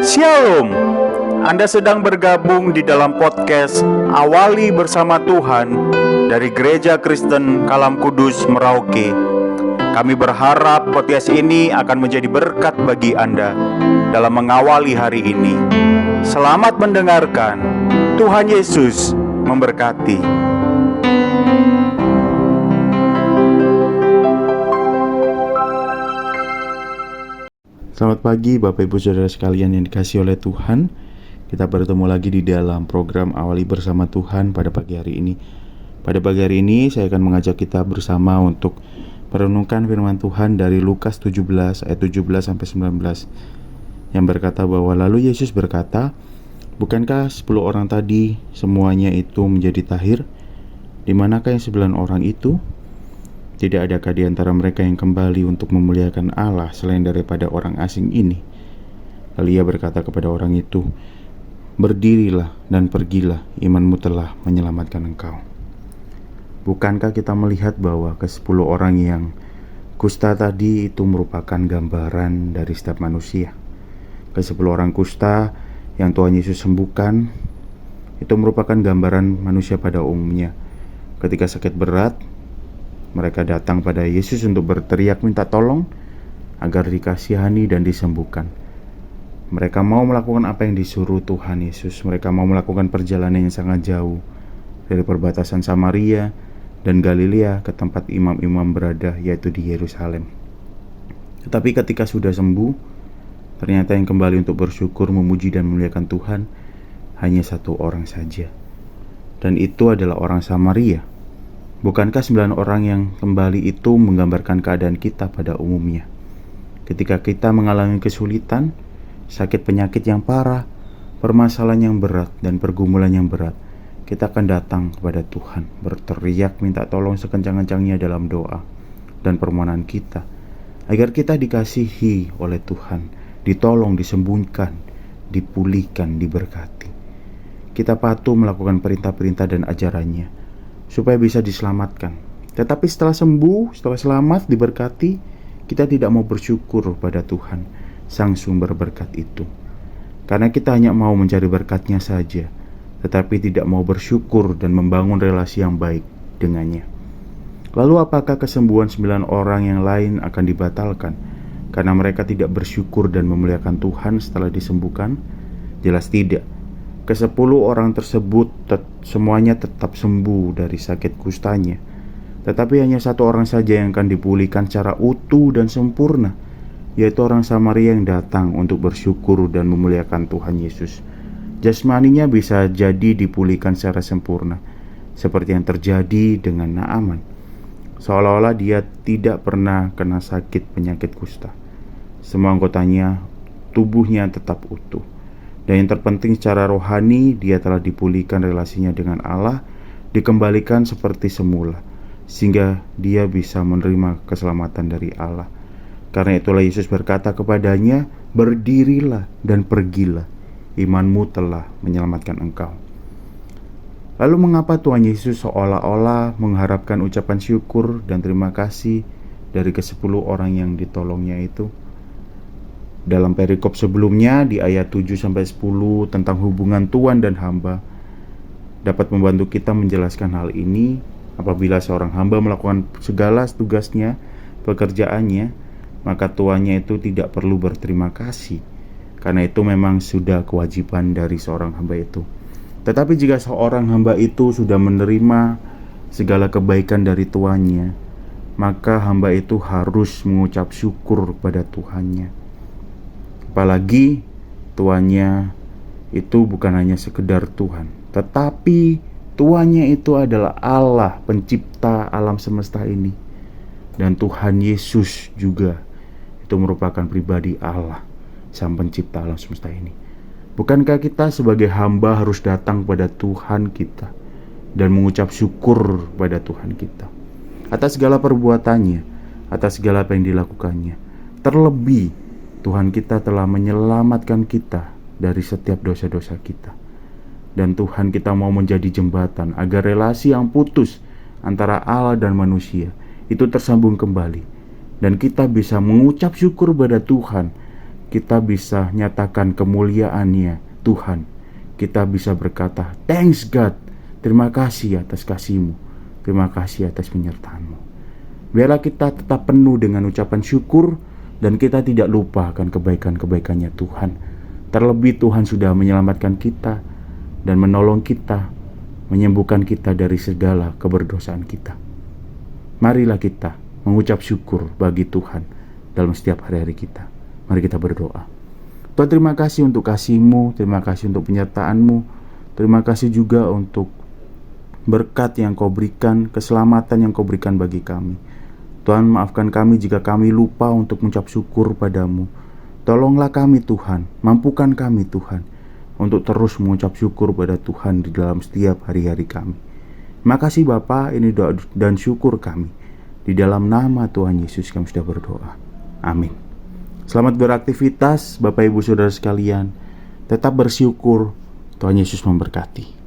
Shalom. Anda sedang bergabung di dalam podcast Awali Bersama Tuhan dari Gereja Kristen Kalam Kudus Merauke. Kami berharap podcast ini akan menjadi berkat bagi Anda dalam mengawali hari ini. Selamat mendengarkan. Tuhan Yesus memberkati. Selamat pagi Bapak Ibu Saudara sekalian yang dikasihi oleh Tuhan. Kita bertemu lagi di dalam program Awali Bersama Tuhan pada pagi hari ini. Pada pagi hari ini saya akan mengajak kita bersama untuk merenungkan firman Tuhan dari Lukas 17 ayat 17 sampai 19 yang berkata bahwa lalu Yesus berkata, "Bukankah 10 orang tadi semuanya itu menjadi tahir? Di manakah yang 9 orang itu? Tidak adakah di antara mereka yang kembali untuk memuliakan Allah selain daripada orang asing ini?" Lalu ia berkata kepada orang itu, "Berdirilah dan pergilah, imanmu telah menyelamatkan engkau." Bukankah kita melihat bahwa ke-10 orang yang kusta tadi itu merupakan gambaran dari setiap manusia? Ke-10 orang kusta yang Tuhan Yesus sembuhkan itu merupakan gambaran manusia pada umumnya. Ketika sakit berat, mereka datang pada Yesus untuk berteriak minta tolong agar dikasihani dan disembuhkan. Mereka mau melakukan apa yang disuruh Tuhan Yesus. Mereka mau melakukan perjalanan yang sangat jauh dari perbatasan Samaria dan Galilea ke tempat imam-imam berada, yaitu di Yerusalem. Tetapi ketika sudah sembuh, ternyata yang kembali untuk bersyukur, memuji dan memuliakan Tuhan hanya 1 orang saja. Dan itu adalah orang Samaria. Bukankah 9 orang yang kembali itu menggambarkan keadaan kita pada umumnya? Ketika kita mengalami kesulitan, sakit penyakit yang parah, permasalahan yang berat, dan pergumulan yang berat, kita akan datang kepada Tuhan, berteriak minta tolong sekencang-kencangnya dalam doa dan permohonan kita, agar kita dikasihi oleh Tuhan, ditolong, disembuhkan, dipulihkan, diberkati. Kita patuh melakukan perintah-perintah dan ajarannya supaya bisa diselamatkan. Tetapi setelah sembuh, setelah selamat, diberkati, kita tidak mau bersyukur pada Tuhan, Sang Sumber berkat itu. Karena kita hanya mau mencari berkatnya saja, tetapi tidak mau bersyukur dan membangun relasi yang baik dengannya. Lalu apakah kesembuhan 9 orang yang lain akan dibatalkan karena mereka tidak bersyukur dan memuliakan Tuhan setelah disembuhkan? Jelas tidak. Ke-10 orang tersebut semuanya tetap sembuh dari sakit kustanya. Tetapi hanya 1 orang saja yang akan dipulihkan secara utuh dan sempurna, yaitu orang Samaria yang datang untuk bersyukur dan memuliakan Tuhan Yesus. Jasmaninya bisa jadi dipulihkan secara sempurna, seperti yang terjadi dengan Naaman. Seolah-olah dia tidak pernah kena sakit penyakit kusta. Semua anggotanya, tubuhnya tetap utuh. Dan yang terpenting secara rohani, dia telah dipulihkan relasinya dengan Allah, dikembalikan seperti semula, sehingga dia bisa menerima keselamatan dari Allah. Karena itulah Yesus berkata kepadanya, "Berdirilah dan pergilah, imanmu telah menyelamatkan engkau." Lalu mengapa Tuhan Yesus seolah-olah mengharapkan ucapan syukur dan terima kasih dari ke-10 orang yang ditolongnya itu? Dalam perikop sebelumnya di ayat 7-10 tentang hubungan Tuhan dan hamba dapat membantu kita menjelaskan hal ini. Apabila seorang hamba melakukan segala tugasnya, pekerjaannya, maka tuannya itu tidak perlu berterima kasih, karena itu memang sudah kewajiban dari seorang hamba itu. Tetapi jika seorang hamba itu sudah menerima segala kebaikan dari tuannya, maka hamba itu harus mengucap syukur pada Tuhannya. Apalagi tuannya itu bukan hanya sekedar Tuhan, tetapi tuannya itu adalah Allah, pencipta alam semesta ini. Dan Tuhan Yesus juga itu merupakan pribadi Allah, Sang pencipta alam semesta ini. Bukankah kita sebagai hamba harus datang pada Tuhan kita dan mengucap syukur pada Tuhan kita atas segala perbuatannya, atas segala apa yang dilakukannya? Terlebih Tuhan kita telah menyelamatkan kita dari setiap dosa-dosa kita. Dan Tuhan kita mau menjadi jembatan agar relasi yang putus antara Allah dan manusia itu tersambung kembali. Dan kita bisa mengucap syukur pada Tuhan kita bisa nyatakan kemuliaan-Nya Tuhan. Kita bisa berkata, thanks God, terima kasih atas kasih-Mu, terima kasih atas penyertaan-Mu. Biarlah kita tetap penuh dengan ucapan syukur, dan kita tidak lupa akan kebaikan-kebaikan-Nya Tuhan. Terlebih Tuhan sudah menyelamatkan kita dan menolong kita, menyembuhkan kita dari segala keberdosaan kita. Marilah kita mengucap syukur bagi Tuhan dalam setiap hari-hari kita. Mari kita berdoa. Tuhan, terima kasih untuk kasih-Mu, terima kasih untuk penyertaan-Mu, terima kasih juga untuk berkat yang Kau berikan, keselamatan yang Kau berikan bagi kami. Tuhan, maafkan kami jika kami lupa untuk mengucap syukur padamu. Tolonglah kami Tuhan, mampukan kami Tuhan, untuk terus mengucap syukur pada Tuhan di dalam setiap hari-hari kami. Makasih Bapa, ini doa dan syukur kami. Di dalam nama Tuhan Yesus kami sudah berdoa. Amin. Selamat beraktivitas Bapak Ibu Saudara sekalian. Tetap bersyukur. Tuhan Yesus memberkati.